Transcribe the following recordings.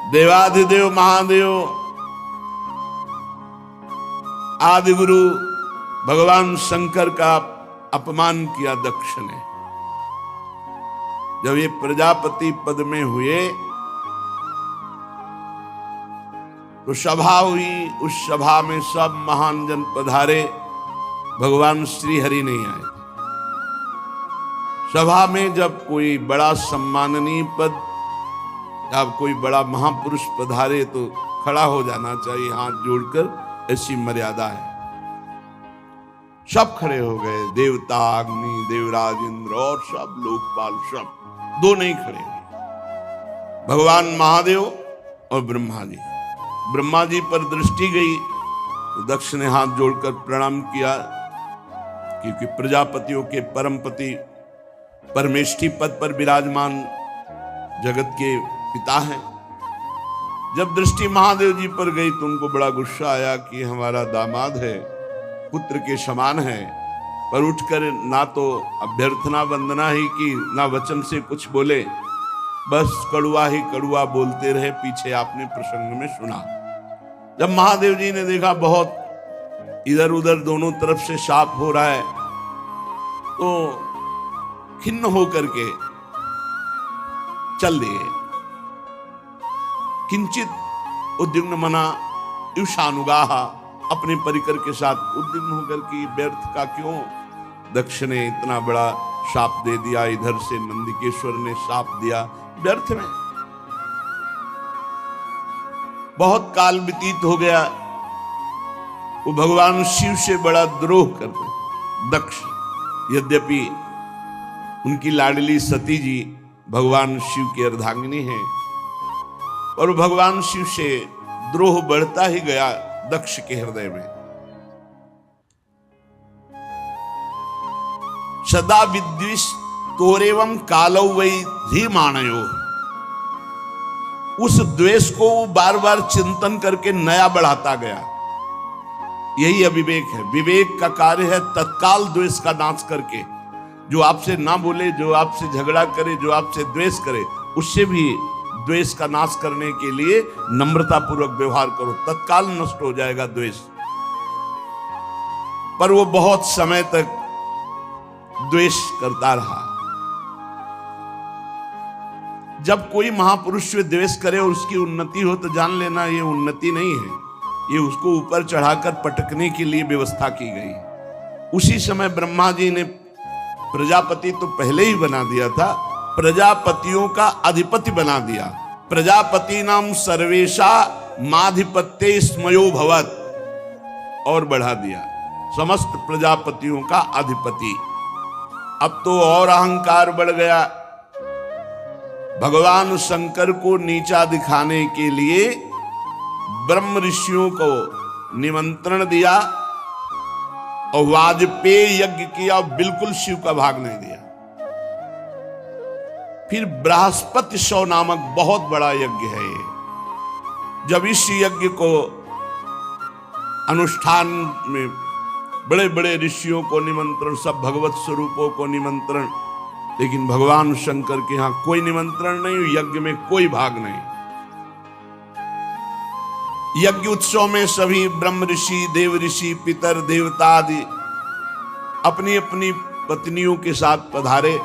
देवाधिदेव महादेव आदि गुरु भगवान शंकर का अपमान किया दक्ष ने। जब ये प्रजापति पद में हुए तो सभा हुई, उस सभा में सब महान जन पधारे, भगवान श्री हरि नहीं आए। सभा में जब कोई बड़ा सम्माननीय पद या कोई बड़ा महापुरुष पधारे तो खड़ा हो जाना चाहिए हाथ जोड़कर, ऐसी मर्यादा है। सब खड़े हो गए, देवता, अग्नि, देवराज इंद्र और सब लोकपाल, सब। दो नहीं खड़े हुए, भगवान महादेव और ब्रह्मा जी। ब्रह्मा जी पर दृष्टि गई तो दक्ष ने हाथ जोड़कर प्रणाम किया, क्योंकि प्रजापतियों के परमपति परमेष्ठी पद पर विराजमान जगत के पिता हैं। जब दृष्टि महादेव जी पर गई तो उनको बड़ा गुस्सा आया कि हमारा दामाद है, पुत्र के समान है, पर उठकर ना तो अभ्यर्थना वंदना ही की, ना वचन से कुछ बोले, बस कड़ुआ ही कड़ुआ बोलते रहे। पीछे आपने प्रसंग में सुना। जब महादेव जी ने देखा बहुत इधर उधर दोनों तरफ से शाप हो रहा है, तो खिन्न होकर के चल दिए। किंचित उद्विग्न मना युषानुगाह, अपने परिकर के साथ उद्विग्न होकर कि व्यर्थ का क्यों दक्ष ने इतना बड़ा शाप दे दिया, इधर से नंदिकेश्वर ने शाप दिया, व्यर्थ में। बहुत काल व्यतीत हो गया, वो भगवान शिव से बड़ा द्रोह करते दक्ष। यद्यपि उनकी लाडली सती जी भगवान शिव की अर्धांगिनी है, और भगवान शिव से द्रोह बढ़ता ही गया दक्ष के हृदय में। सदा विद्विष तोरेवम कालौ वै धीमानयो, उस द्वेष को बार बार चिंतन करके नया बढ़ाता गया। यही अविवेक है। विवेक का कार्य है तत्काल द्वेष का नाश करके, जो आपसे ना बोले, जो आपसे झगड़ा करे, जो आपसे द्वेष करे, उससे भी द्वेष का नाश करने के लिए नम्रता पूर्वक व्यवहार करो, तत्काल नष्ट हो जाएगा द्वेष। पर वो बहुत समय तक द्वेष करता रहा। जब कोई महापुरुष से द्वेष करे और उसकी उन्नति हो तो जान लेना ये उन्नति नहीं है, ये उसको ऊपर चढ़ाकर पटकने के लिए व्यवस्था की गई। उसी समय ब्रह्मा जी ने प्रजापति तो पहले ही बना दिया था, प्रजापतियों का अधिपति बना दिया। प्रजापति नाम सर्वेशा माधिपत्य स्मयो भवत, और बढ़ा दिया, समस्त प्रजापतियों का अधिपति। अब तो और अहंकार बढ़ गया। भगवान शंकर को नीचा दिखाने के लिए ब्रह्म ऋषियों को निमंत्रण दिया और वाजपेय यज्ञ किया, बिल्कुल शिव का भाग नहीं दिया। फिर बृहस्पति सौ नामक बहुत बड़ा यज्ञ है ये। जब इस यज्ञ को अनुष्ठान में बड़े बड़े ऋषियों को निमंत्रण, सब भगवत स्वरूपों को निमंत्रण, लेकिन भगवान शंकर के यहां कोई निमंत्रण नहीं, यज्ञ में कोई भाग नहीं। यज्ञ उत्सव में सभी ब्रह्म ऋषि, देव ऋषि, पितर, देवता आदि अपनी अपनी पत्नियों के साथ पधारे।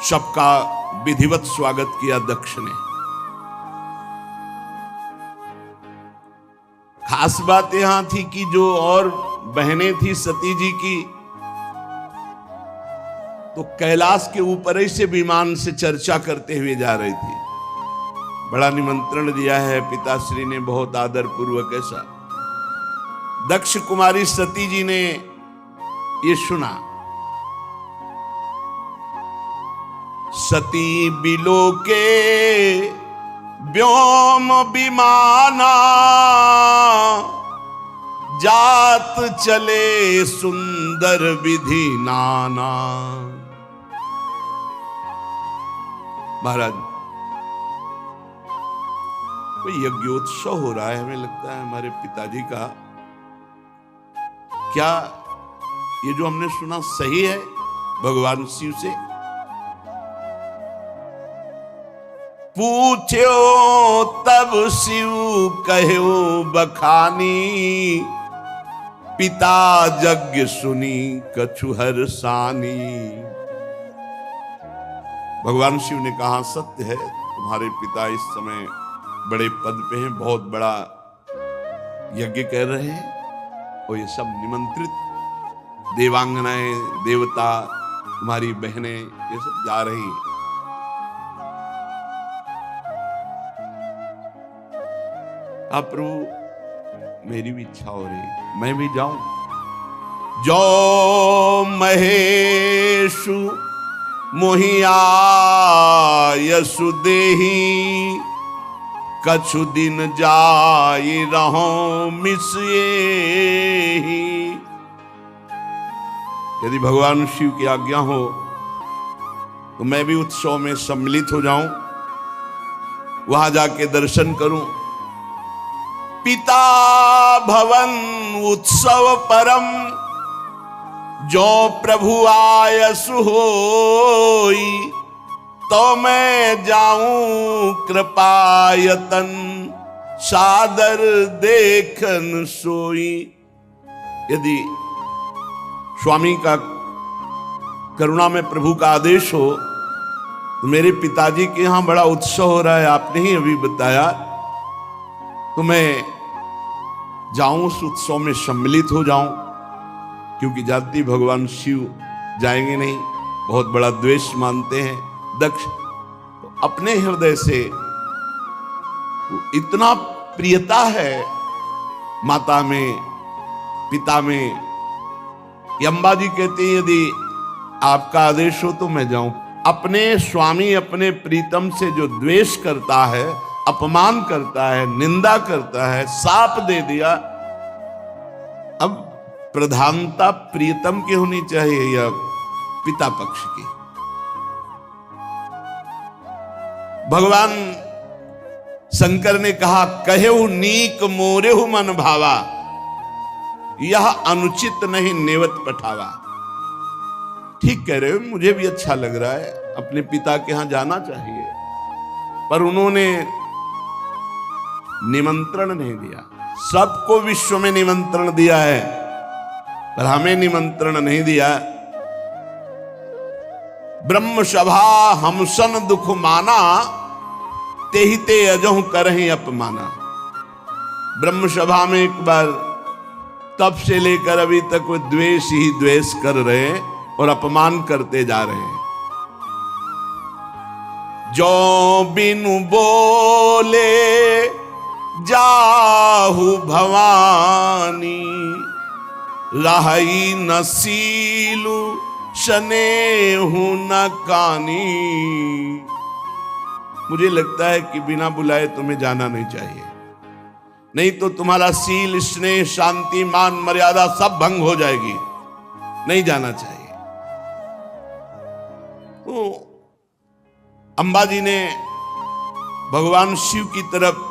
सबका विधिवत स्वागत किया दक्ष ने। खास बात यहां थी कि जो और बहनें थी सती जी की, तो कैलाश के ऊपर ही से विमान से चर्चा करते हुए जा रही थी। बड़ा निमंत्रण दिया है पिताश्री ने, बहुत आदर पूर्वक। ऐसा दक्ष कुमारी सती जी ने ये सुना। सती बिलोके व्योम विमाना, जात चले सुंदर विधि नाना। महाराज, कोई यज्ञोत्सव हो रहा है, हमें लगता है हमारे पिताजी का। क्या ये जो हमने सुना सही है भगवान शिव से? पूछो तब शिव कहो बखानी, पिता यज्ञ सुनी कछु हर सानी। भगवान शिव ने कहा सत्य है, तुम्हारे पिता इस समय बड़े पद पे हैं, बहुत बड़ा यज्ञ कर रहे हैं, और ये सब निमंत्रित देवांगनाएं, देवता, तुम्हारी बहनें, ये सब जा रही हैं। आप प्रभु मेरी भी इच्छा हो रही, मैं भी जाऊं। जो महेशु मोहिया यसु देही, कछु दिन जाई रहो मिसिए। यदि भगवान शिव की आज्ञा हो तो मैं भी उत्सव में सम्मिलित हो जाऊं, वहां जाके दर्शन करूं। पिता भवन उत्सव परम, जो प्रभु आयसु होई, तो मैं जाऊं कृपायतन, सादर देखन सोई। यदि स्वामी का करुणा में प्रभु का आदेश हो तो मेरे पिताजी के यहां बड़ा उत्सव हो रहा है, आपने ही अभी बताया, तो मैं जाऊं, उस उत्सव में सम्मिलित हो जाऊं। क्योंकि जाति भगवान शिव जाएंगे नहीं, बहुत बड़ा द्वेष मानते हैं दक्ष। तो अपने हृदय से इतना प्रियता है माता में, पिता में, अम्बा जी कहते हैं यदि आपका आदेश हो तो मैं जाऊं। अपने स्वामी, अपने प्रीतम से जो द्वेष करता है, अपमान करता है, निंदा करता है, साप दे दिया, अब प्रधानता प्रीतम की होनी चाहिए या पिता पक्ष की? भगवान शंकर ने कहा, कहेहु नीक मोरेहु मन भावा, यह अनुचित नहीं नेवत पठावा। ठीक कह रहे हो, मुझे भी अच्छा लग रहा है, अपने पिता के यहां जाना चाहिए, पर उन्होंने निमंत्रण नहीं दिया। सबको विश्व में निमंत्रण दिया है, पर हमें निमंत्रण नहीं दिया। ब्रह्म सभा हमसन दुख माना, तेहि ते अजहु करहि अपमाना। ब्रह्म सभा में एक बार तब से लेकर अभी तक वो द्वेष ही द्वेष कर रहे हैं और अपमान करते जा रहे हैं। जो बिनु बोले जाहु भवानी, रही न सीलु स्नेहु न कानी। मुझे लगता है कि बिना बुलाए तुम्हें जाना नहीं चाहिए, नहीं तो तुम्हारा सील, स्नेह, शांति, मान, मर्यादा सब भंग हो जाएगी। नहीं जाना चाहिए। तो अंबाजी ने भगवान शिव की तरफ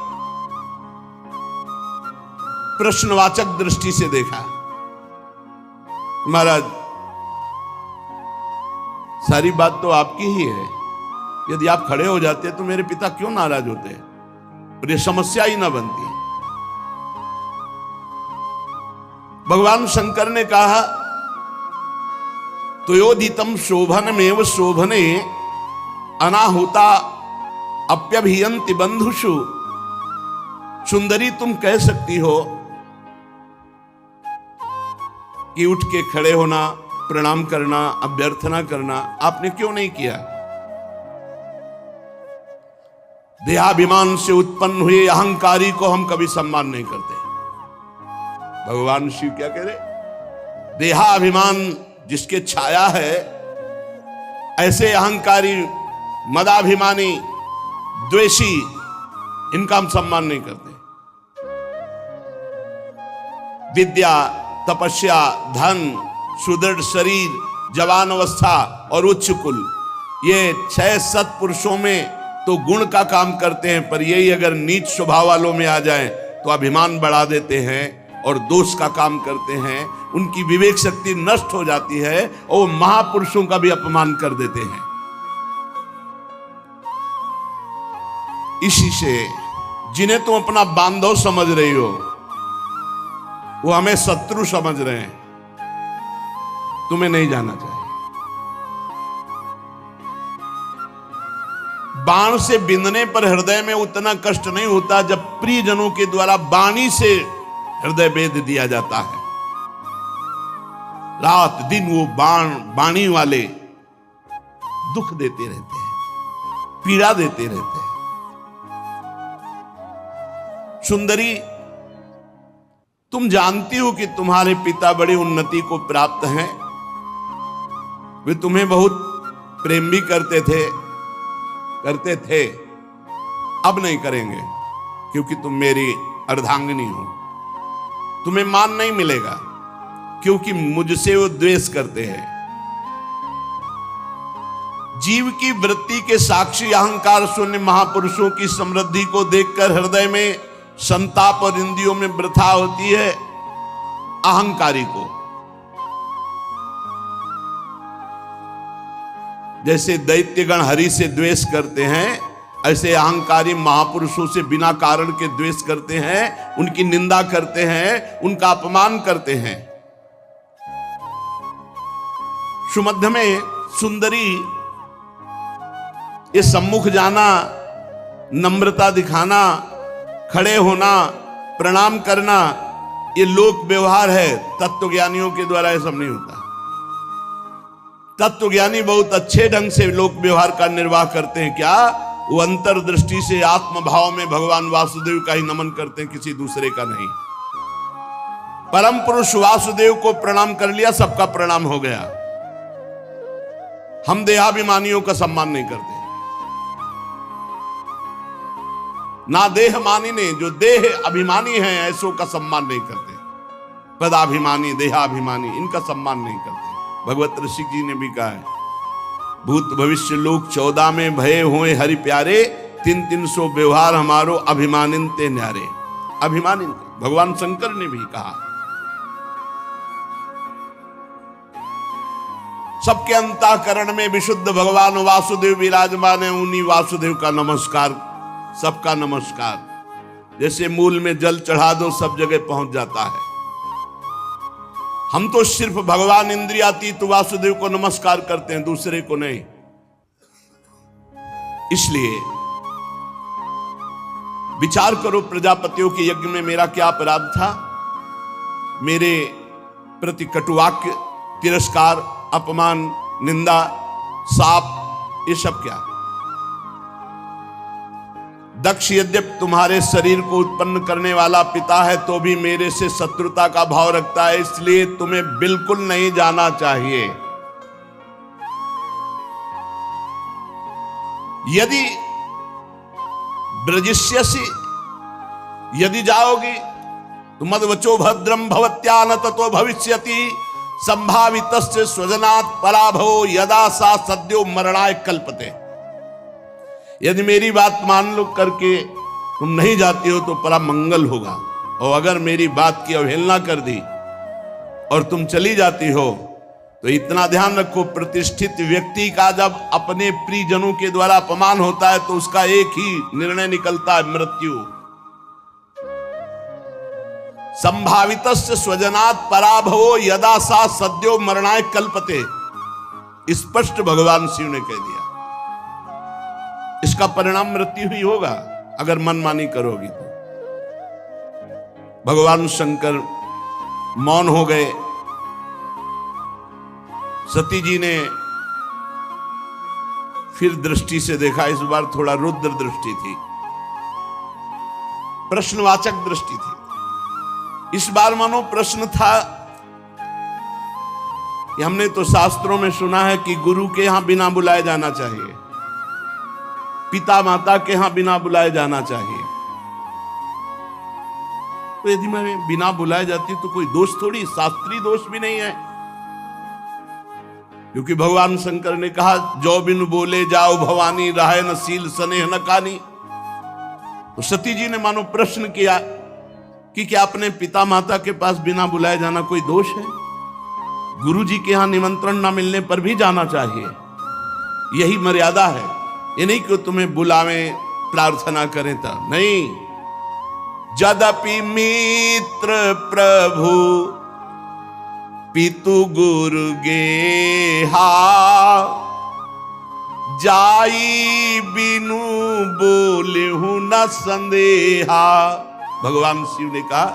प्रश्नवाचक दृष्टि से देखा। महाराज, सारी बात तो आपकी ही है, यदि आप खड़े हो जाते तो मेरे पिता क्यों नाराज होते और ये समस्या ही ना बनती। भगवान शंकर ने कहा, त्वयोदितम शोभनमेव शोभने, अनाहुता अप्यभियन्ति बंधुषु। सुंदरी, तुम कह सकती हो कि उठ के खड़े होना, प्रणाम करना, अभ्यर्थना करना, आपने क्यों नहीं किया? देहाभिमान से उत्पन्न हुए अहंकारी को हम कभी सम्मान नहीं करते। भगवान शिव क्या कह रहे? देहाभिमान जिसके छाया है, ऐसे अहंकारी, मदाभिमानी, द्वेषी, इनका हम सम्मान नहीं करते। विद्या, तपस्या, धन, सुदृढ़ शरीर, जवान अवस्था और उच्च कुल, ये 6 सत्पुरुषों में तो गुण का काम करते हैं, पर यही अगर नीच स्वभाव वालों में आ जाएं तो अभिमान बढ़ा देते हैं और दोष का काम करते हैं। उनकी विवेक शक्ति नष्ट हो जाती है और वो महापुरुषों का भी अपमान कर देते हैं। इसी से जिन्हें तुम अपना बांधव समझ रही हो वो हमें शत्रु समझ रहे हैं। तुम्हें नहीं जाना चाहिए। बाण से बिंदने पर हृदय में उतना कष्ट नहीं होता जब प्रियजनों के द्वारा बाणी से हृदय भेद दिया जाता है। रात दिन वो बाणी वाले दुख देते रहते हैं, पीड़ा देते रहते हैं। सुंदरी, तुम जानती हो कि तुम्हारे पिता बड़ी उन्नति को प्राप्त हैं। वे तुम्हें बहुत प्रेम भी करते थे, अब नहीं करेंगे क्योंकि तुम मेरी अर्धांगिनी हो। तुम्हें मान नहीं मिलेगा क्योंकि मुझसे वो द्वेष करते हैं। जीव की वृत्ति के साक्षी अहंकार शून्य महापुरुषों की समृद्धि को देखकर हृदय में संताप और इंद्रियों में वृथा होती है। अहंकारी को जैसे दैत्यगण हरि से द्वेष करते हैं, ऐसे अहंकारी महापुरुषों से बिना कारण के द्वेष करते हैं, उनकी निंदा करते हैं, उनका अपमान करते हैं। सुमध्य में सुंदरी ये सम्मुख जाना, नम्रता दिखाना, खड़े होना, प्रणाम करना, ये लोक व्यवहार है। तत्वज्ञानियों के द्वारा ये सब नहीं होता। तत्वज्ञानी बहुत अच्छे ढंग से लोक व्यवहार का निर्वाह करते हैं। क्या वो अंतर्दृष्टि से आत्मभाव में भगवान वासुदेव का ही नमन करते हैं, किसी दूसरे का नहीं। परम पुरुष वासुदेव को प्रणाम कर लिया, सबका प्रणाम हो गया। हम देहाभिमानियों का सम्मान नहीं करते। ना देह मानी ने, जो देह अभिमानी हैं ऐसों का सम्मान नहीं करते। पदाभिमानी, देहाभिमानी, इनका सम्मान नहीं करते। भगवत ऋषि जी ने भी कहा है, भूत भविष्य लोक 14 में भये होए हरि प्यारे, 300 व्यवहार हमारो अभिमानिन ते न्यारे। अभिमानिन, भगवान शंकर ने भी कहा। सबके अंतःकरण में विशुद्ध भगवान वासुदेव विराजमान है। उन्हीं वासुदेव का नमस्कार, सबका नमस्कार। जैसे मूल में जल चढ़ा दो सब जगह पहुंच जाता है। हम तो सिर्फ भगवान इंद्रियातीत वासुदेव को नमस्कार करते हैं, दूसरे को नहीं। इसलिए विचार करो, प्रजापतियों के यज्ञ में मेरा क्या अपराध था? मेरे प्रति कटुवाक्य, तिरस्कार, अपमान, निंदा, शाप, ये सब क्या? दक्ष यद्यपि तुम्हारे शरीर को उत्पन्न करने वाला पिता है तो भी मेरे से शत्रुता का भाव रखता है, इसलिए तुम्हें बिल्कुल नहीं जाना चाहिए। यदि ब्रजिष्यसि, यदि जाओगी तो मद्वचो भद्रम भवत्या न ततो भविष्यति संभावितस्य स्वजनात् पराभवो यदा सा सद्यो मरणाय कल्पते। यदि मेरी बात मान लो करके तुम नहीं जाती हो तो परा मंगल होगा, और अगर मेरी बात की अवहेलना कर दी और तुम चली जाती हो तो इतना ध्यान रखो, प्रतिष्ठित व्यक्ति का जब अपने प्रियजनों के द्वारा अपमान होता है तो उसका एक ही निर्णय निकलता है, मृत्यु। संभावितस्य स्वजनात् पराभवो यदा सा सद्यो मरणाय कल्पते, स्पष्ट भगवान शिव ने कह दिया। इसका परिणाम मृत्यु ही होगा अगर मनमानी करोगी तो। भगवान शंकर मौन हो गए। सती जी ने फिर दृष्टि से देखा, इस बार थोड़ा रुद्र दृष्टि थी, प्रश्नवाचक दृष्टि थी। इस बार मानो प्रश्न था कि हमने तो शास्त्रों में सुना है कि गुरु के यहां बिना बुलाए जाना चाहिए, पिता माता के यहां बिना बुलाए जाना चाहिए। तो यदि मैं बिना बुलाए जाती तो कोई दोष थोड़ी, शास्त्रीय दोष भी नहीं है, क्योंकि भगवान शंकर ने कहा जो बिन बोले जाओ भवानी, राहे न सील स्नेह न कानी। तो सती जी ने मानो प्रश्न किया कि क्या अपने पिता माता के पास बिना बुलाए जाना कोई दोष है? गुरु जी के यहां निमंत्रण न मिलने पर भी जाना चाहिए, यही मर्यादा है। ये नहीं कि तुम्हें बुलावें, प्रार्थना करें तो नहीं। जदपि मित्र प्रभु पितु गुरु गेहा, जाई बिनु बोलेहु न संदेहा। भगवान शिव ने कहा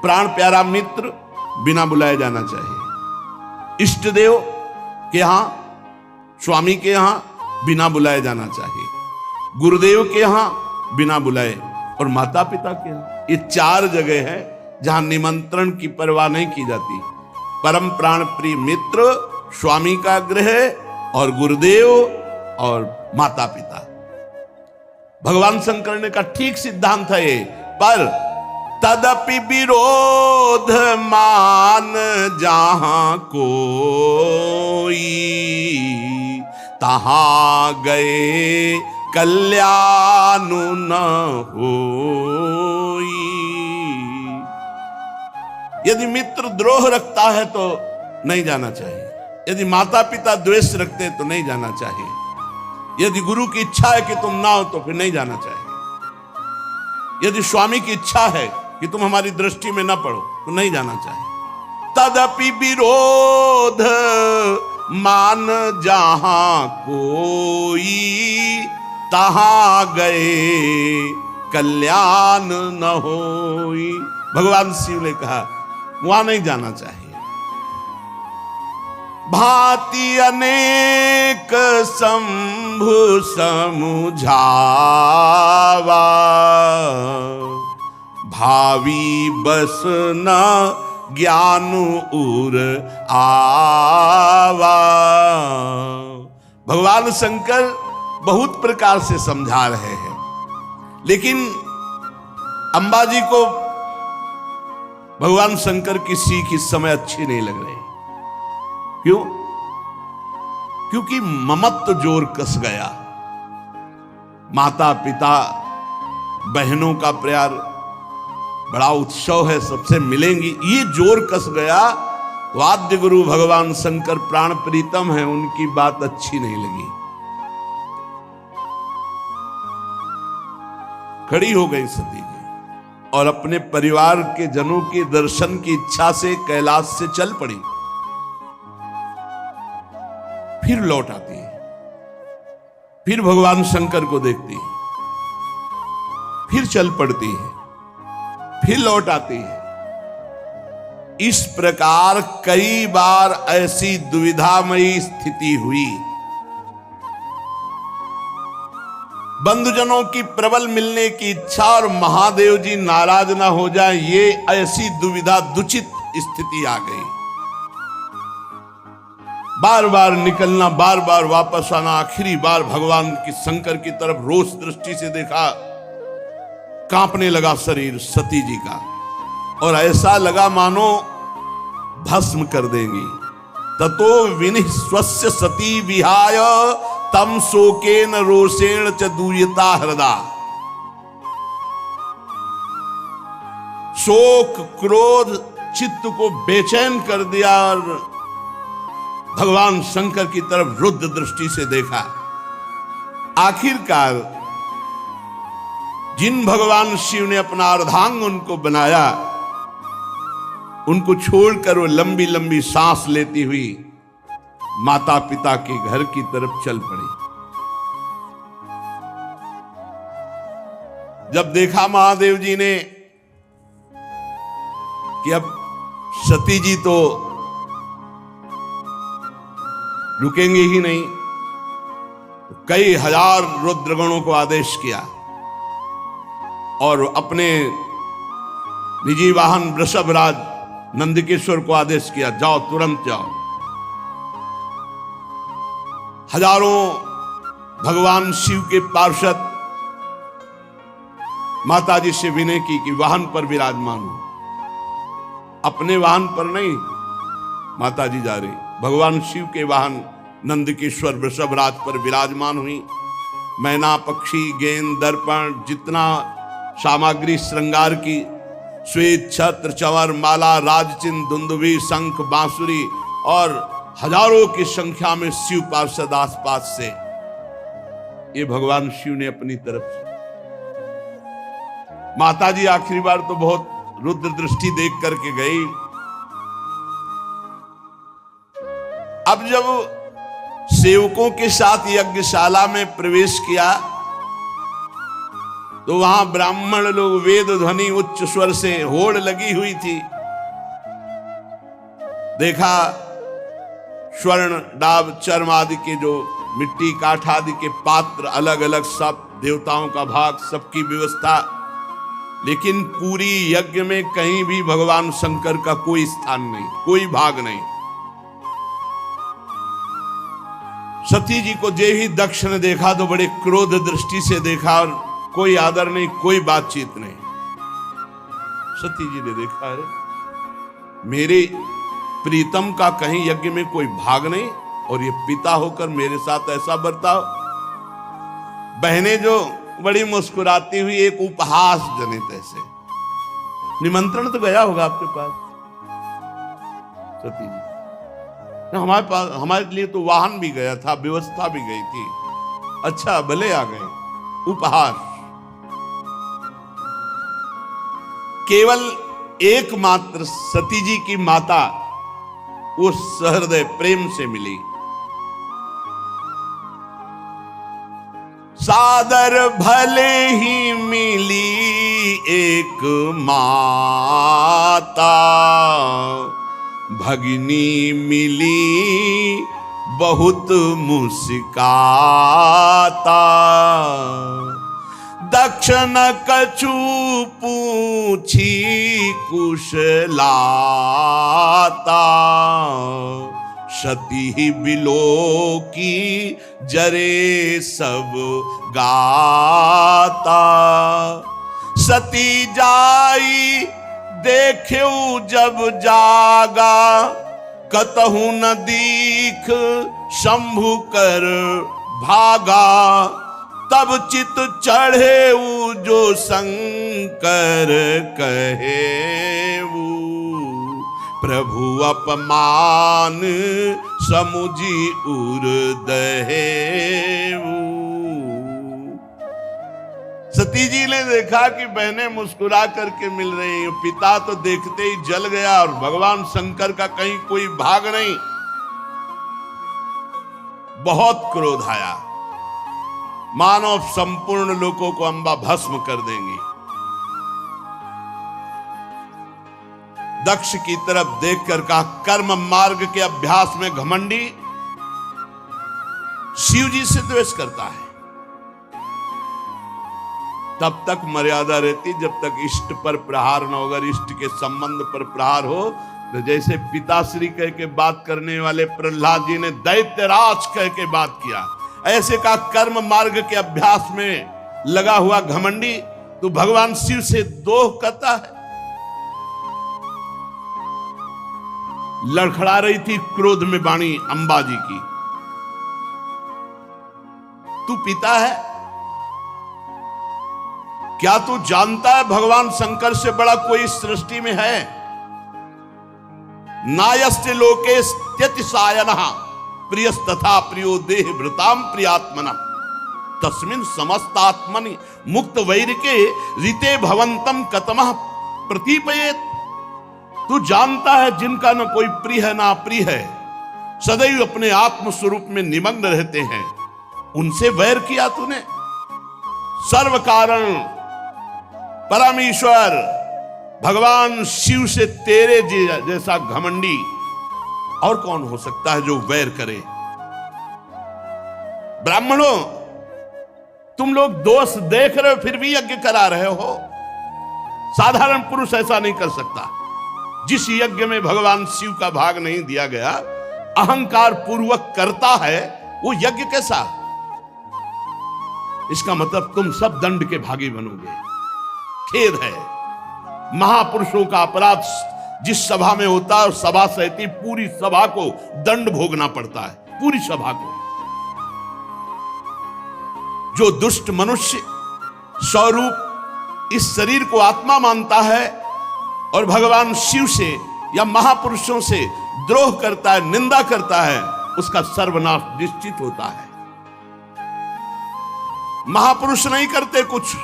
प्राण प्यारा मित्र बिना बुलाए जाना चाहिए, इष्ट देव के यहां, स्वामी के यहां बिना बुलाए जाना चाहिए, गुरुदेव के यहां बिना बुलाए, और माता पिता के यहां। ये 4 जगह है जहां निमंत्रण की परवाह नहीं की जाती। परम प्राण प्रिय मित्र, स्वामी का गृह और गुरुदेव और माता पिता। भगवान शंकर ने कहा ठीक सिद्धांत है ये, पर तदपि विरोध मान जहां कोई, तहां गए कल्याण न होई। यदि मित्र द्रोह रखता है तो नहीं जाना चाहिए, यदि माता पिता द्वेष रखते हैं तो नहीं जाना चाहिए, यदि गुरु की इच्छा है कि तुम ना हो तो फिर नहीं जाना चाहिए, यदि स्वामी की इच्छा है कि तुम हमारी दृष्टि में ना पड़ो तो नहीं जाना चाहिए। तदपि विरोध मान जहां कोई, तहां गए कल्याण न होई। भगवान शिव ने कहा वहां नहीं जाना चाहिए। भांति अनेक शंभु समुझावा, भावी बस न ज्ञान उर आवा। भगवान शंकर बहुत प्रकार से समझा रहे हैं, लेकिन अंबाजी को भगवान शंकर की सीख इस समय अच्छी नहीं लग रही। क्यों? क्योंकि ममत्व जोर कस गया। माता पिता बहनों का प्यार बड़ा उत्सव है, सबसे मिलेंगी, ये जोर कस गया तो आद्य गुरु भगवान शंकर प्राण प्रीतम है, उनकी बात अच्छी नहीं लगी, खड़ी हो गई सती जी और अपने परिवार के जनों के दर्शन की इच्छा से कैलाश से चल पड़ी। फिर लौट आती है, फिर भगवान शंकर को देखती है, फिर चल पड़ती है, फिर लौट आती है। इस प्रकार कई बार ऐसी दुविधामयी स्थिति हुई। बंधुजनों की प्रबल मिलने की इच्छा और महादेव जी नाराज ना हो जाए, ये ऐसी दुविधा दुचित स्थिति आ गई। बार बार निकलना, बार बार वापस आना। आखिरी बार भगवान की शंकर की तरफ रोष दृष्टि से देखा, कांपने लगा शरीर सती जी का, और ऐसा लगा मानो भस्म कर देंगी। ततो विनिः स्वस्य सती विहाय, तम शोकेन रोषेण च दूयता हृदा। शोक क्रोध चित्त को बेचैन कर दिया और भगवान शंकर की तरफ रुद्र दृष्टि से देखा। आखिरकार जिन भगवान शिव ने अपना अर्धांग उनको बनाया, उनको छोड़कर वो लंबी लंबी सांस लेती हुई माता पिता के घर की तरफ चल पड़ी। जब देखा महादेव जी ने कि अब सती जी तो रुकेंगे ही नहीं, तो कई हजार रुद्रगणों को आदेश किया और अपने निजी वाहन वृषभराज नंदकेश्वर को आदेश किया, जाओ तुरंत जाओ। हजारों भगवान शिव के पार्षद माता जी से विनय की कि वाहन पर विराजमान हो। अपने वाहन पर नहीं माता जी जा रही, भगवान शिव के वाहन नंदकेश्वर वृषभराज पर विराजमान हुई। मैना पक्षी गेंद दर्पण जितना सामग्री श्रृंगार की, श्वेत छत्र चंवर माला राजचिन्ह दुंदुभी शंख बांसुरी और हजारों की संख्या में शिव पार्षद आसपास से ये भगवान शिव ने अपनी तरफ से। माता जी आखिरी बार तो बहुत रुद्र दृष्टि देख करके गई। अब जब सेवकों के साथ यज्ञशाला में प्रवेश किया तो वहां ब्राह्मण लोग वेद ध्वनि उच्च स्वर से होड़ लगी हुई थी। देखा स्वर्ण डाब चर्म आदि के जो मिट्टी काठ आदि के पात्र अलग अलग, सब देवताओं का भाग, सबकी व्यवस्था, लेकिन पूरी यज्ञ में कहीं भी भगवान शंकर का कोई स्थान नहीं, कोई भाग नहीं। सती जी को जे ही दक्ष ने देखा तो बड़े क्रोध दृष्टि से देखा और कोई आदर नहीं, कोई बातचीत नहीं। सती जी ने देखा है मेरे प्रीतम का कहीं यज्ञ में कोई भाग नहीं और ये पिता होकर मेरे साथ ऐसा बर्ताव। बहनें जो बड़ी मुस्कुराती हुई एक उपहास जनित ऐसे, निमंत्रण तो गया होगा आपके पास सती जी, हमारे पास, हमारे लिए तो वाहन भी गया था, व्यवस्था भी गई थी। अच्छा भले आ गए, उपहास। केवल एकमात्र सती जी की माता वो सहृदय प्रेम से मिली। सादर भले ही मिली एक माता, भगिनी मिली बहुत मुस्काता। दक्षिण कछु पूछी कुशलाता, सती बिलो की जरे सब गाता। सती जाई देख्यो जब जागा, कतहु न दीख शंभु कर भागा। तब चित चढ़े जो शंकर कहे वो, प्रभु अपमान समुझी उर्दहे। सती जी ने देखा कि बहनें मुस्कुरा करके मिल रही हैं, पिता तो देखते ही जल गया और भगवान शंकर का कहीं कोई भाग नहीं। बहुत क्रोध आया, मानो संपूर्ण लोगों को अंबा भस्म कर देंगी। दक्ष की तरफ देखकर कहा, कर्म मार्ग के अभ्यास में घमंडी शिव जी से द्वेष करता है। तब तक मर्यादा रहती जब तक इष्ट पर प्रहार न हो। अगर इष्ट के संबंध पर प्रहार हो तो जैसे पिताश्री कह के बात करने वाले प्रहलाद जी ने दैत्यराज कह के बात किया, ऐसे का कर्म मार्ग के अभ्यास में लगा हुआ घमंडी तो भगवान शिव से दोह करता है। लड़खड़ा रही थी क्रोध में वाणी अंबा जी की, तू पिता है क्या? तू जानता है भगवान शंकर से बड़ा कोई इस सृष्टि में है? नायस्य लोके त्यतिसायनः प्रियस्तथा प्रियो देह भृताम प्रियात्मना, तस्मिन् समस्तात्मनि मुक्त वैरिके रीते भवंतम कतमः प्रतीपयेत। तू जानता है जिनका न कोई प्रिय है ना प्रिय है, सदैव अपने आत्म स्वरूप में निमग्न रहते हैं, उनसे वैर किया तूने। सर्व कारण परमेश्वर भगवान शिव से तेरे जैसा घमंडी और कौन हो सकता है जो वैर करे? ब्राह्मणों, तुम लोग दोष देख रहे हो फिर भी यज्ञ करा रहे हो। साधारण पुरुष ऐसा नहीं कर सकता। जिस यज्ञ में भगवान शिव का भाग नहीं दिया गया, अहंकार पूर्वक करता है, वो यज्ञ कैसा? इसका मतलब तुम सब दंड के भागी बनोगे। खेद है, महापुरुषों का अपराध जिस सभा में होता है और सभा सहती पूरी सभा को दंड भोगना पड़ता है, पूरी सभा को। जो दुष्ट मनुष्य स्वरूप इस शरीर को आत्मा मानता है और भगवान शिव से या महापुरुषों से द्रोह करता है, निंदा करता है, उसका सर्वनाश निश्चित होता है। महापुरुष नहीं करते कुछ,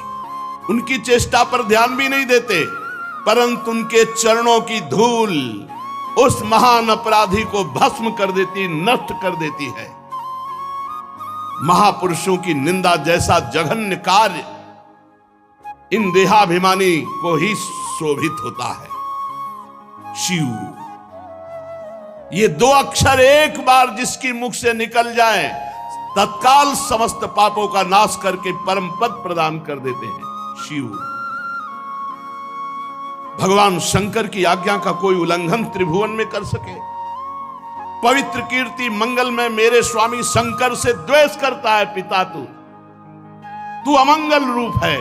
उनकी चेष्टा पर ध्यान भी नहीं देते, परंतु उनके चरणों की धूल उस महान अपराधी को भस्म कर देती, नष्ट कर देती है। महापुरुषों की निंदा जैसा जघन्य कार्य इन देहाभिमानी को ही शोभित होता है। शिव, ये दो अक्षर एक बार जिसकी मुख से निकल जाए तत्काल समस्त पापों का नाश करके परम पद प्रदान कर देते हैं। शिव, भगवान शंकर की आज्ञा का कोई उल्लंघन त्रिभुवन में कर सके? पवित्र कीर्ति मंगल में मेरे स्वामी शंकर से द्वेष करता है पिता, तू अमंगल रूप है,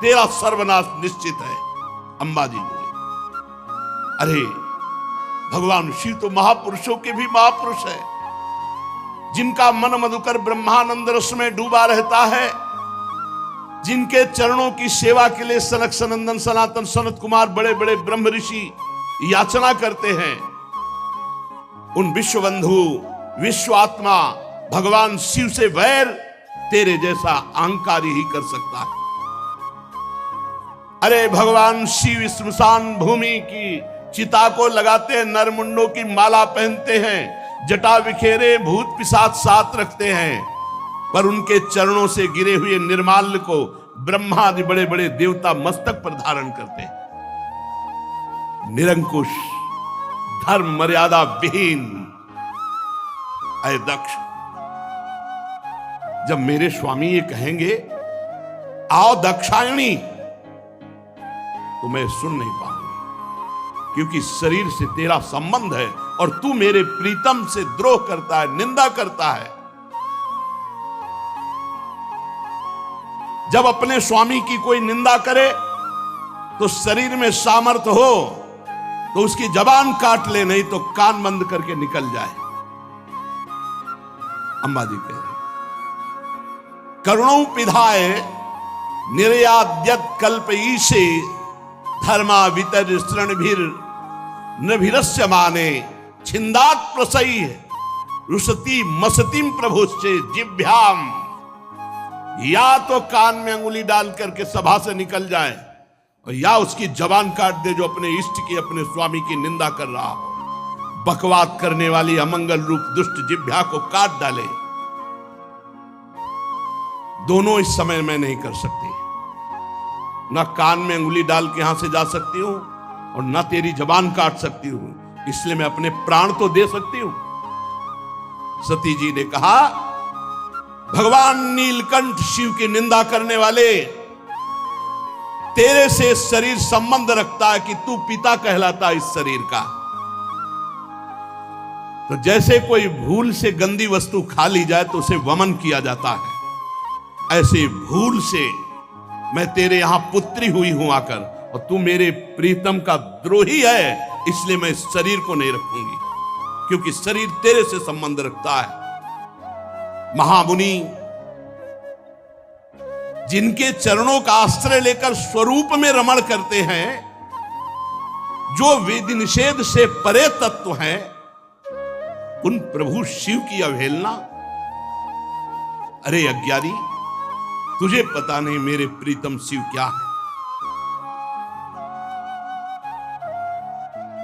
तेरा सर्वनाश निश्चित है। अंबाजी बोले, अरे भगवान शिव तो महापुरुषों के भी महापुरुष है, जिनका मन मधुकर ब्रह्मानंद रस में डूबा रहता है, जिनके चरणों की सेवा के लिए सनक सनंदन सनातन सनत कुमार बड़े बड़े ब्रह्म ऋषि याचना करते हैं। उन विश्वबंधु विश्व आत्मा भगवान शिव से वैर तेरे जैसा अहंकारी ही कर सकता है। अरे भगवान शिव श्मशान भूमि की चिता को लगाते हैं, नरमुंडों की माला पहनते हैं, जटा बिखेरे भूत पिशाच साथ रखते हैं, पर उनके चरणों से गिरे हुए निर्माल्य को ब्रह्मा आदि बड़े बड़े देवता मस्तक पर धारण करते हैं। निरंकुश, धर्म मर्यादा विहीन, अय दक्ष, जब मेरे स्वामी ये कहेंगे आओ दक्षायणी, तो मैं सुन नहीं पाऊंगी, क्योंकि शरीर से तेरा संबंध है और तू मेरे प्रीतम से द्रोह करता है, निंदा करता है। जब अपने स्वामी की कोई निंदा करे तो शरीर में सामर्थ्य हो तो उसकी जबान काट ले, नहीं तो कान बंद करके निकल जाए। अंबाजी कह रहे, करुणों पिधाए निर्याद्यत कल्प ईशे धर्मा वितर श्रणभिर नभिरस्य माने छिंदात प्रसई रुसती मसतीम प्रभुश्चे जिभ्याम। या तो कान में अंगुली डाल करके सभा से निकल जाए और या उसकी जबान काट दे जो अपने इष्ट की, अपने स्वामी की निंदा कर रहा हो। बकवाद करने वाली अमंगल रूप दुष्ट जिह्वा को काट डाले। दोनों इस समय मैं नहीं कर सकती, ना कान में अंगुली डाल के यहां से जा सकती हूं और ना तेरी जबान काट सकती हूं, इसलिए मैं अपने प्राण तो दे सकती हूं। सती जी ने कहा, भगवान नीलकंठ शिव की निंदा करने वाले, तेरे से शरीर संबंध रखता है कि तू पिता कहलाता इस शरीर का। तो जैसे कोई भूल से गंदी वस्तु खा ली जाए तो उसे वमन किया जाता है, ऐसे भूल से मैं तेरे यहां पुत्री हुई हूं आकर, और तू मेरे प्रीतम का द्रोही है, इसलिए मैं इस शरीर को नहीं रखूंगी, क्योंकि शरीर तेरे से संबंध रखता है। महामुनि जिनके चरणों का आश्रय लेकर स्वरूप में रमण करते हैं, जो वेद निषेध से परे तत्व हैं, उन प्रभु शिव की अवहेलना। अरे अज्ञानी, तुझे पता नहीं मेरे प्रीतम शिव क्या है।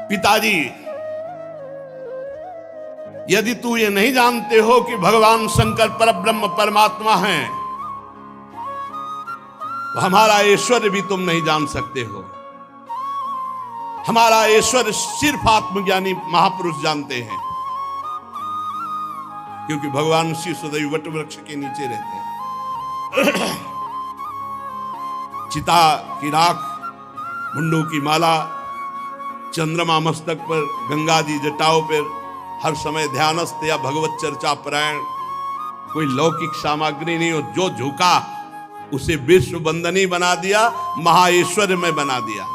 पिताजी, यदि तू ये नहीं जानते हो कि भगवान शंकर परब्रह्म परमात्मा हैं, तो हमारा ऐश्वर्य भी तुम नहीं जान सकते हो। हमारा ऐश्वर्य सिर्फ आत्मज्ञानी महापुरुष जानते हैं, क्योंकि भगवान शिव सदैव वट वृक्ष के नीचे रहते हैं। चिता की राख, मुंडों की माला, चंद्रमा मस्तक पर, गंगा जी जटाओं पर, हर समय ध्यानस्थ या भगवत चर्चा परायण, कोई लौकिक सामग्री नहीं हो। जो झुका उसे विश्व बंदनी बना दिया, महाऐश्वर्य में बना दिया।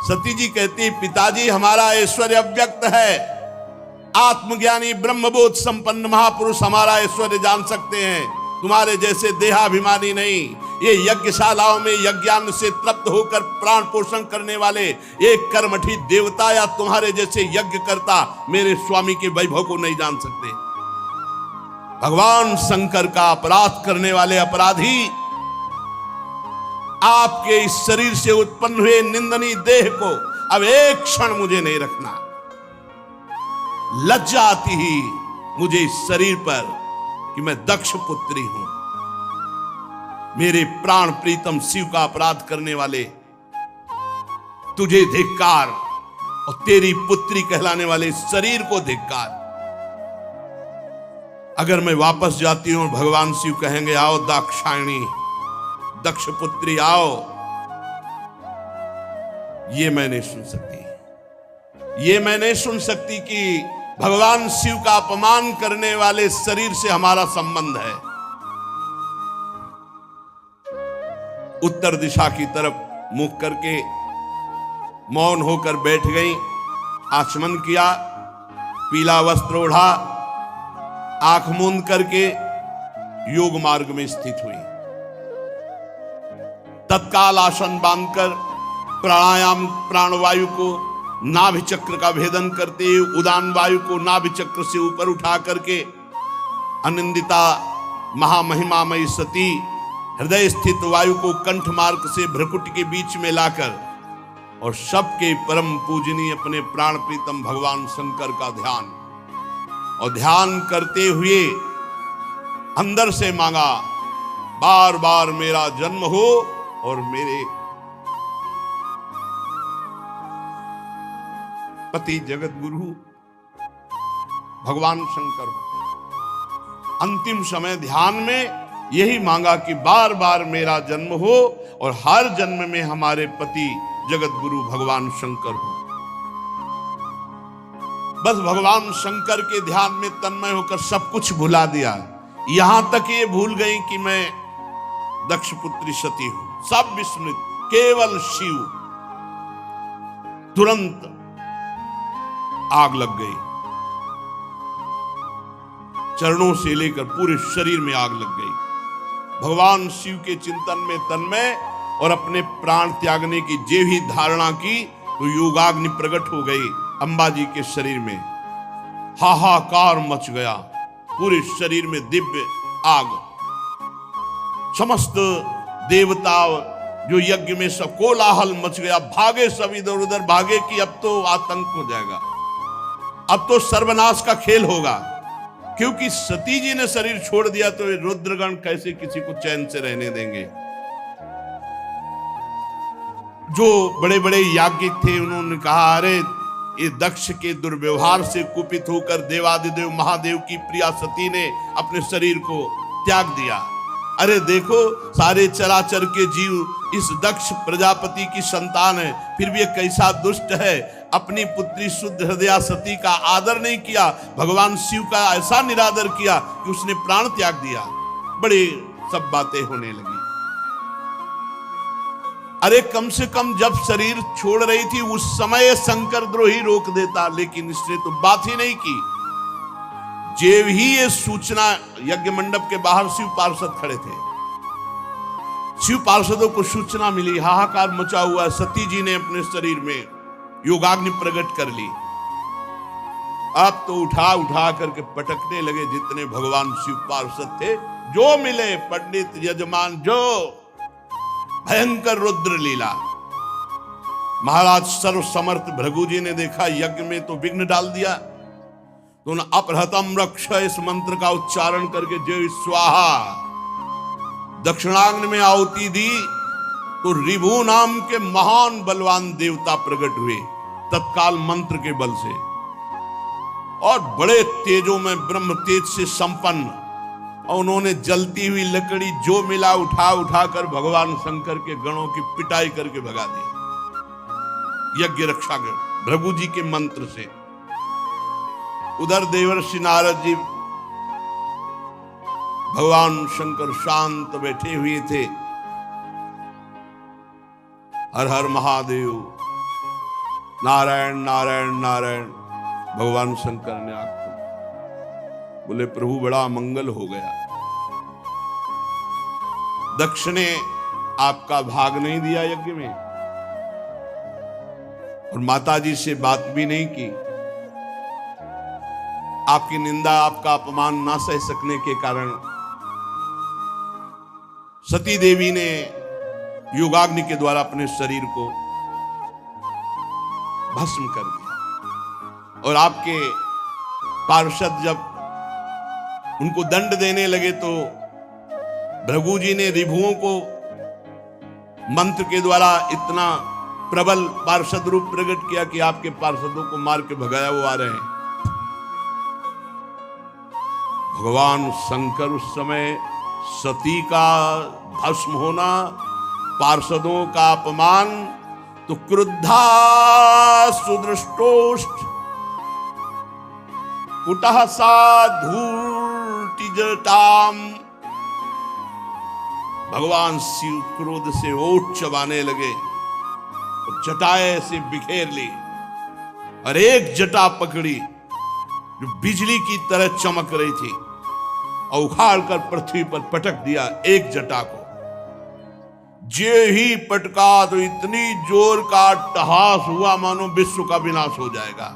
सती जी कहती, पिताजी हमारा ऐश्वर्य अव्यक्त है, आत्मज्ञानी ब्रह्मबोध संपन्न महापुरुष हमारा ऐश्वर्य जान सकते हैं, तुम्हारे जैसे देहाभिमानी नहीं। ये यज्ञशालाओं में यज्ञान से तृप्त होकर प्राण पोषण करने वाले एक कर्मठी देवता या तुम्हारे जैसे यज्ञ करता मेरे स्वामी के वैभव को नहीं जान सकते। भगवान शंकर का अपराध करने वाले अपराधी आपके इस शरीर से उत्पन्न हुए निंदनीय देह को अब एक क्षण मुझे नहीं रखना। लज्जा आती ही मुझे इस शरीर पर कि मैं दक्ष पुत्री हूं। मेरे प्राण प्रीतम शिव का अपराध करने वाले, तुझे धिक्कार, और तेरी पुत्री कहलाने वाले शरीर को धिक्कार। अगर मैं वापस जाती हूं, भगवान शिव कहेंगे आओ दाक्षायणी, दक्ष पुत्री आओ, ये मैं नहीं सुन सकती। ये मैं नहीं सुन सकती कि भगवान शिव का अपमान करने वाले शरीर से हमारा संबंध है। उत्तर दिशा की तरफ मुख करके मौन होकर बैठ गई, आचमन किया, पीला वस्त्र ओढ़ा, आंख मूंद करके योग मार्ग में स्थित हुई। तत्काल आसन बांधकर प्राणायाम, प्राणवायु को नाभि चक्र का भेदन करते हुए उदान वायु को नाभि चक्र से ऊपर उठा करके अनिंदिता महामहिमामयी सती हृदय स्थित वायु को कंठ मार्ग से भ्रकुट के बीच में लाकर और सबके परम पूजनीय अपने प्राण प्रीतम भगवान शंकर का ध्यान, और ध्यान करते हुए अंदर से मांगा, बार बार मेरा जन्म हो और मेरे पति जगत गुरु भगवान शंकर हो। अंतिम समय ध्यान में यही मांगा कि बार बार मेरा जन्म हो और हर जन्म में हमारे पति जगत गुरु भगवान शंकर हो। बस भगवान शंकर के ध्यान में तन्मय होकर सब कुछ भुला दिया। यहां तक ये भूल गई कि मैं दक्ष पुत्री सती हूं। सब विस्मृत, केवल शिव। तुरंत आग लग गई, चरणों से लेकर पूरे शरीर में आग लग गई। भगवान शिव के चिंतन में तन्मय और अपने प्राण त्यागने की जे भी धारणा की तो योगाग्नि प्रकट हो गई अंबाजी के शरीर में। हाहाकार मच गया, पूरे शरीर में दिव्य आग। समस्त देवता जो यज्ञ में सब कोलाहल मच गया, भागे सब इधर उधर भागे कि अब तो आतंक हो जाएगा, अब तो सर्वनाश का खेल होगा। क्योंकि सती जी ने शरीर छोड़ दिया तो रुद्रगण कैसे किसी को चैन से रहने देंगे। जो बड़े बड़े याज्ञिक थे उन्होंने कहा, अरे ये दक्ष के दुर्व्यवहार से कुपित होकर देवादिदेव महादेव की प्रिया सती ने अपने शरीर को त्याग दिया। अरे देखो, सारे चराचर के जीव इस दक्ष प्रजापति की संतान है, फिर भी ये कैसा दुष्ट है। अपनी पुत्री शुद्ध हृदया सती का आदर नहीं किया, भगवान शिव का ऐसा निरादर किया कि उसने प्राण त्याग दिया। बड़ी सब बातें होने लगी। अरे कम से कम जब शरीर छोड़ रही थी उस समय शंकर द्रोही रोक देता, लेकिन इसने तो बात ही नहीं की। जेव ही ये सूचना, यज्ञ मंडप के बाहर शिव पार्षद खड़े थे, शिव पार्षदों को सूचना मिली, हाहाकार मचा हुआ, सती जी ने अपने शरीर में योगाग्नि प्रकट कर ली। अब तो उठा उठा करके पटकने लगे जितने भगवान शिव पार्षद थे, जो मिले पंडित यजमान, जो भयंकर रुद्र लीला। महाराज सर्व समर्थ भृगु जी ने देखा यज्ञ में तो विघ्न डाल दिया, तो उन्होंने अपहृतम रक्ष इस मंत्र का उच्चारण करके जय स्वाहा दक्षिणाग्नि में आहुति दी, तो रिभु नाम के महान बलवान देवता प्रकट हुए तत्काल मंत्र के बल से, और बड़े तेजों में ब्रह्म तेज से संपन्न। और उन्होंने जलती हुई लकड़ी जो मिला उठा उठा कर भगवान शंकर के गणों की पिटाई करके भगा दिया यज्ञ रक्षा गण भृगु जी के मंत्र से। उधर देवर्षि नारद जी भगवान शंकर शांत बैठे हुए थे। हर हर महादेव, नारायण नारायण नारायण। भगवान शंकर ने आंख बोले, प्रभु बड़ा मंगल हो गया, दक्ष ने आपका भाग नहीं दिया यज्ञ में और माता जी से बात भी नहीं की। आपकी निंदा, आपका अपमान ना सह सकने के कारण सती देवी ने योगाग्नि के द्वारा अपने शरीर को भस्म कर दिया। और आपके पार्षद जब उनको दंड देने लगे तो भृगु जी ने रिभुओं को मंत्र के द्वारा इतना प्रबल पार्षद रूप प्रकट किया कि आपके पार्षदों को मार के भगाया वो आ रहे हैं। भगवान शंकर उस समय सती का भस्म होना, पार्षदों का अपमान, तो क्रुद्धा सुदृष्टोष्ट पुटः सा धूर्तिजटाम, भगवान शिव क्रोध से ओठ चबाने लगे और जटाएं से बिखेर ली और एक जटा पकड़ी जो बिजली की तरह चमक रही थी और उखाड़ कर पृथ्वी पर पटक दिया एक जटा को। जे ही पटका तो इतनी जोर का अट्टहास हुआ मानो विश्व का विनाश हो जाएगा।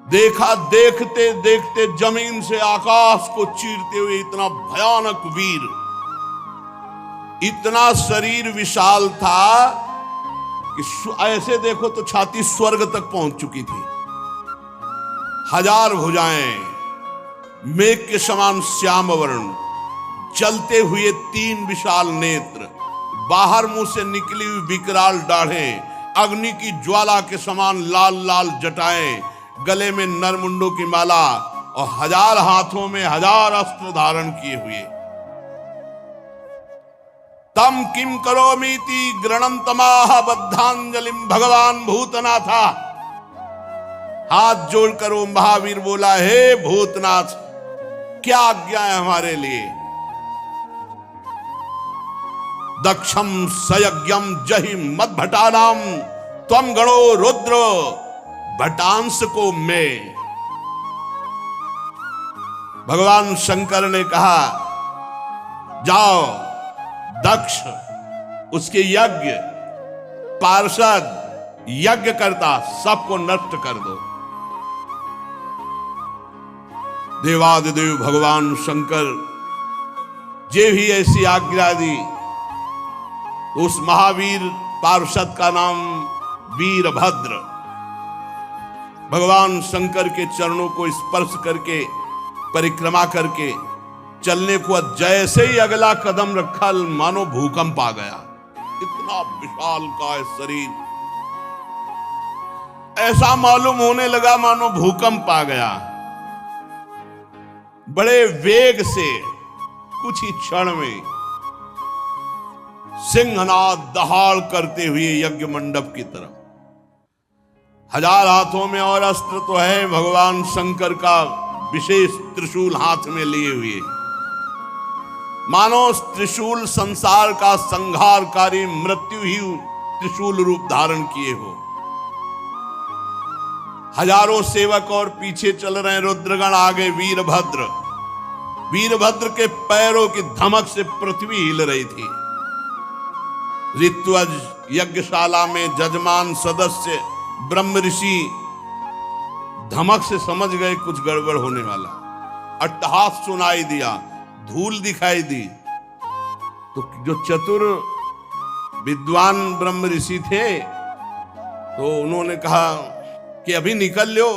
देखा, देखते देखते जमीन से आकाश को चीरते हुए इतना भयानक वीर, इतना शरीर विशाल था कि ऐसे देखो तो छाती स्वर्ग तक पहुंच चुकी थी। 1000 भुजाएं, मेघ के समान श्याम वर्ण, चलते हुए 3 विशाल नेत्र, बाहर मुंह से निकली हुई विकराल दाढ़ें, अग्नि की ज्वाला के समान लाल लाल जटाएं, गले में नरमुंडों की माला और 1000 हाथों में 1000 अस्त्र धारण किए हुए। तम किम करोमीति गृणंतमाह बद्धांजलिम, भगवान भूतनाथा, हाथ जोड़कर वो महावीर बोला, हे भूतनाथ क्या आज्ञा है हमारे लिए। दक्षम सयज्ञम जहि मद भटानाम त्वम गणो रुद्र भटांश को मैं। भगवान शंकर ने कहा, जाओ दक्ष, उसके यज्ञ, पार्षद, यज्ञ करता सबको नष्ट कर दो। देवादिदेव भगवान शंकर जे भी ऐसी आज्ञा दी, उस महावीर पार्षद का नाम वीरभद्र। भगवान शंकर के चरणों को स्पर्श करके, परिक्रमा करके चलने को जैसे ही अगला कदम रखा मानो भूकंप आ गया। इतना विशाल का शरीर, ऐसा मालूम होने लगा मानो भूकंप आ गया। बड़े वेग से कुछ ही क्षण में सिंहनाद दहाड़ करते हुए यज्ञ मंडप की तरफ। 1000 हाथों में और अस्त्र तो है, भगवान शंकर का विशेष त्रिशूल हाथ में लिए हुए, मानो त्रिशूल संसार का संहारकारी मृत्यु ही त्रिशूल रूप धारण किए हो। हजारों सेवक और पीछे चल रहे रुद्रगण, आगे वीरभद्र। वीरभद्र के पैरों की धमक से पृथ्वी हिल रही थी। ऋत्वज यज्ञशाला में जजमान सदस्य ब्रह्म ऋषि धमक से समझ गए कुछ गड़बड़ होने वाला। अट्टहास सुनाई दिया, धूल दिखाई दी, तो जो चतुर विद्वान ब्रह्म ऋषि थे तो उन्होंने कहा कि अभी निकल लो।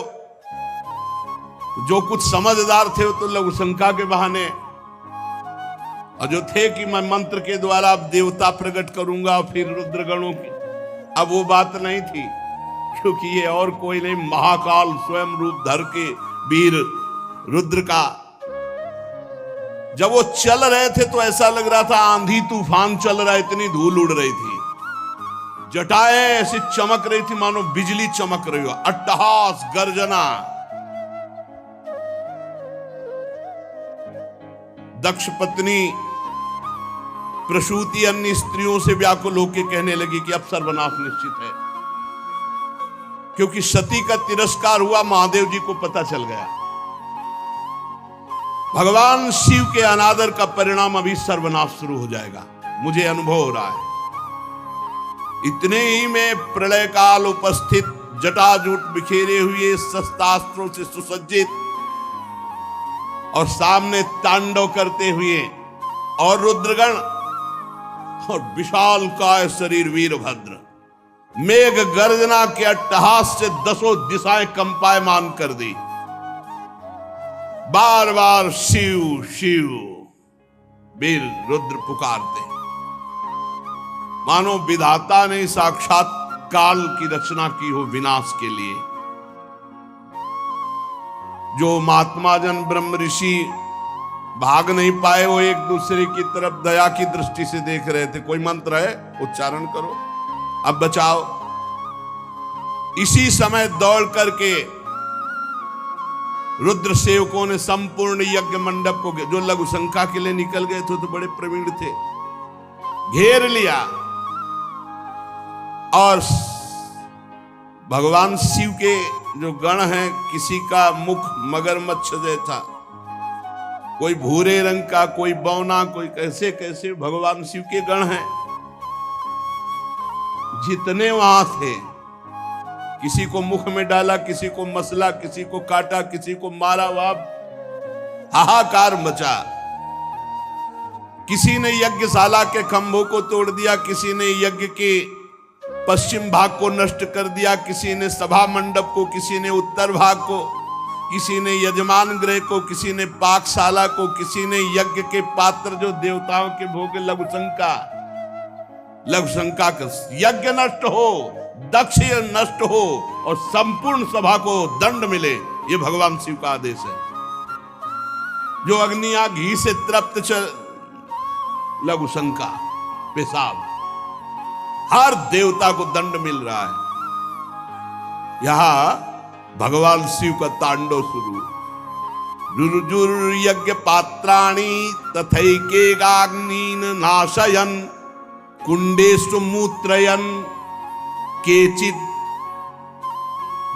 जो कुछ समझदार थे वो तो लघु शंका के बहाने, और जो थे कि मैं मंत्र के द्वारा अब देवता प्रकट करूंगा फिर रुद्रगणों की, अब वो बात नहीं थी, क्योंकि ये और कोई नहीं, महाकाल स्वयं रूप धर के वीर रुद्र का। जब वो चल रहे थे तो ऐसा लग रहा था आंधी तूफान चल रहा है, इतनी धूल उड़ रही थी। जटाएं ऐसी चमक रही थी मानो बिजली चमक रही हो। अट्टहास, गर्जना। दक्ष पत्नी प्रसूति अन्य स्त्रियों से व्याकुल होकर कहने लगी कि अब सर्वनाश निश्चित है, क्योंकि सती का तिरस्कार हुआ, महादेव जी को पता चल गया। भगवान शिव के अनादर का परिणाम अभी सर्वनाश शुरू हो जाएगा, मुझे अनुभव हो रहा है। इतने ही में प्रलय काल उपस्थित जटाजूट बिखेरे हुए, शस्त्रास्त्रों से सुसज्जित और सामने तांडव करते हुए और रुद्रगण और विशाल काय शरीर वीरभद्र मेघ गर्जना के अट्टहास से 10 दिशाएं कंपायमान कर दी। बार बार शिव शिव वीर रुद्र पुकारते, मानो विधाता ने साक्षात काल की रचना की हो विनाश के लिए। जो महात्मा जन ब्रह्म ऋषि भाग नहीं पाए, वो एक दूसरे की तरफ दया की दृष्टि से देख रहे थे। कोई मंत्र है, उच्चारण करो, अब बचाओ। इसी समय दौड़ करके रुद्र सेवकों ने संपूर्ण यज्ञ मंडप को, जो लघु शंका के लिए निकल गए थे तो बड़े प्रवीण थे, घेर लिया और भगवान शिव के जो गण हैं, किसी का मुख मगरमच्छ जैसा, कोई भूरे रंग का, कोई बौना, कोई कैसे कैसे भगवान शिव के गण हैं। जितने वहां थे, किसी को मुख में डाला, किसी को मसला, किसी को काटा, किसी को मारा, वहां हाहाकार मचा। किसी ने यज्ञशाला के खंभों को तोड़ दिया, किसी ने यज्ञ के पश्चिम भाग को नष्ट कर दिया, किसी ने सभा मंडप को, किसी ने उत्तर भाग को, किसी ने यजमान गृह को, किसी ने पाकशाला को, किसी ने यज्ञ के पात्र जो देवताओं के भोग, लघुशंका का यज्ञ नष्ट हो, दक्ष नष्ट हो और संपूर्ण सभा को दंड मिले, ये भगवान शिव का आदेश है। जो अग्नियां घी से तृप्त लघुशंका, पेशाब, हर देवता को दंड मिल रहा है। यहां भगवान शिव का तांडव शुरू। रुजुर यज्ञ पात्राणि तथैकेगाग्नीन नाशयन कुंडेषु मूत्रयन केचित्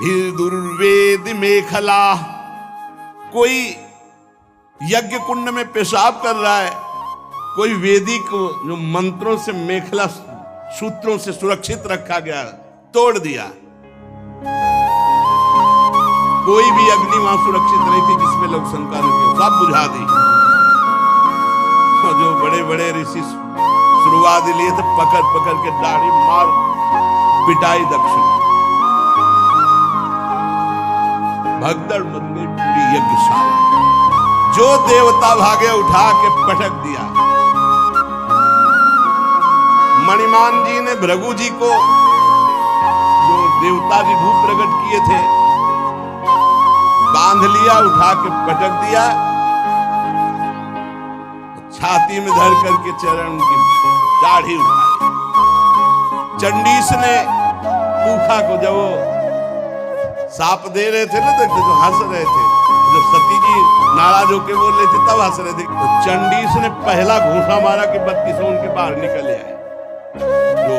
भिर्दुर्वेद मेखला। कोई यज्ञ कुंड में पेशाब कर रहा है, कोई वेदिक जो मंत्रों से मेखला सूत्रों से सुरक्षित रखा गया तोड़ दिया। कोई भी अग्नि वहां सुरक्षित नहीं थी जिसमें लोग शंका नहीं थी, सब बुझा दी। जो बड़े बड़े ऋषि शुरुआत लिए थे, पकड़ पकड़ के दाढ़ी मार पिटाई दक्ष। भगदड़ बन गई पूरी यज्ञशाला। जो देवता भागे उठा के पटक दिया। मणिमान जी ने भृगु जी को, जो देवता विभू प्रकट किए थे, बांध लिया, उठा के पटक दिया, छाती में धर करके चरण की दाढ़ी उठाई। चंडीस ने पूखा को, जब वो साप दे रहे थे ना, देखते तो हंस रहे थे, जब सती जी नाराज होके बोल रहे थे तब हंस रहे थे। तो चंडीस ने पहला घूंसा मारा कि 32 उनके बाहर निकल आए। जो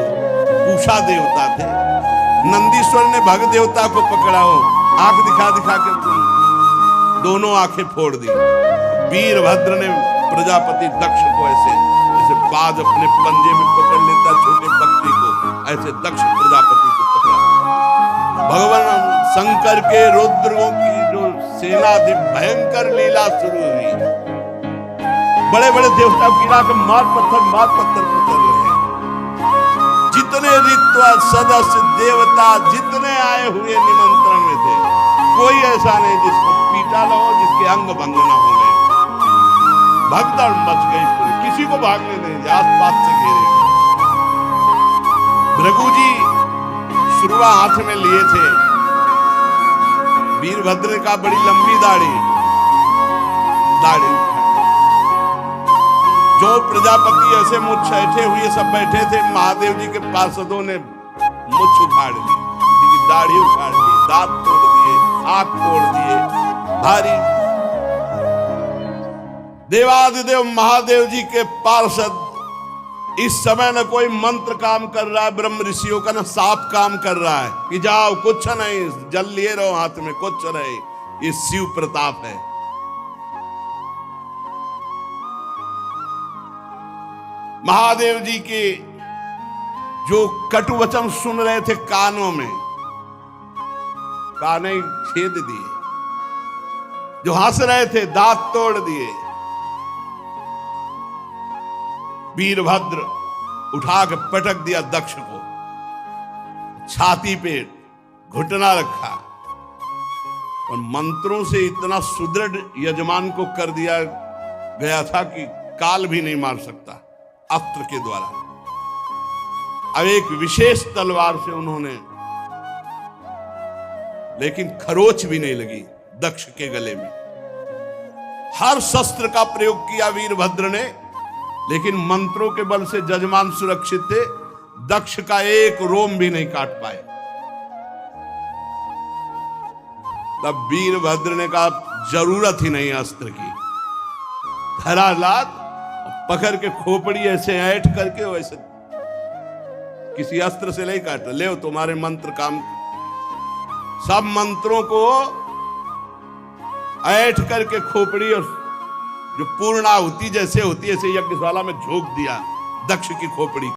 पूषा देवता थे, नंदीश्वर ने भग देवता को पकड़ा, हो आंख दिखा दिखा के दोनों आंखें फोड़ दी। वीरभद्र ने प्रजापति दक्ष को ऐसे जैसे बाज अपने पंजे में पकड़ लेता छोटे पक्षी को, ऐसे दक्ष प्रजापति को पकड़ा। भगवान शंकर के रुद्रों की जो सेना थी, भयंकर लीला शुरू हुई। बड़े बड़े देवता गिरा के मार पत्थर कर रहे हैं। जितने ऋत्वा सदस्य देवता जितने आए हुए निमंत्रण में थे, कोई ऐसा नहीं जिसको पीटा ना हो, जिसके अंग भंग ना हो गए। भगदड़ मच गई पूरी, किसी को भागने नहीं, आसपास से घेरे गए। भृगु जी शुरुआ हाथ में लिए थे। वीरभद्र का बड़ी लंबी दाढ़ी जो प्रजापति ऐसे मुझ ऐठे हुए सब बैठे थे, महादेव जी के पार्षदों ने मुझ उखाड़ दी, दाढ़ी उखाड़ दी, दांत तोड़ दिए, आंख तोड़ दिए। भारी देवादिदेव महादेव जी के पार्षद इस समय न कोई मंत्र काम कर रहा है, ब्रह्म ऋषियों का न साप काम कर रहा है कि जाओ कुछ नहीं, जल लिए रहो हाथ में, कुछ नहीं। ये शिव प्रताप है। महादेव जी के जो कटु वचन सुन रहे थे कानों में, काने छेद दिए, जो हंस रहे थे दांत तोड़ दिए। वीरभद्र उठा के पटक दिया दक्ष को, छाती पे घुटना रखा और मंत्रों से इतना सुदृढ़ यजमान को कर दिया गया था कि काल भी नहीं मार सकता अस्त्र के द्वारा। अब एक विशेष तलवार से उन्होंने, लेकिन खरोच भी नहीं लगी दक्ष के गले में। हर शस्त्र का प्रयोग किया वीरभद्र ने, लेकिन मंत्रों के बल से जजमान सुरक्षित थे, दक्ष का एक रोम भी नहीं काट पाए। तब वीरभद्र ने कहा जरूरत ही नहीं अस्त्र की, धरालाद पकड़ के खोपड़ी ऐसे ऐंठ करके वैसे किसी अस्त्र से नहीं काटा, ले तुम्हारे मंत्र काम। सब मंत्रों को ऐंठ करके खोपड़ी और जो पूर्णाहुति जैसे होती है ऐसे यज्ञशाला में झोंक दिया दक्ष की खोपड़ी।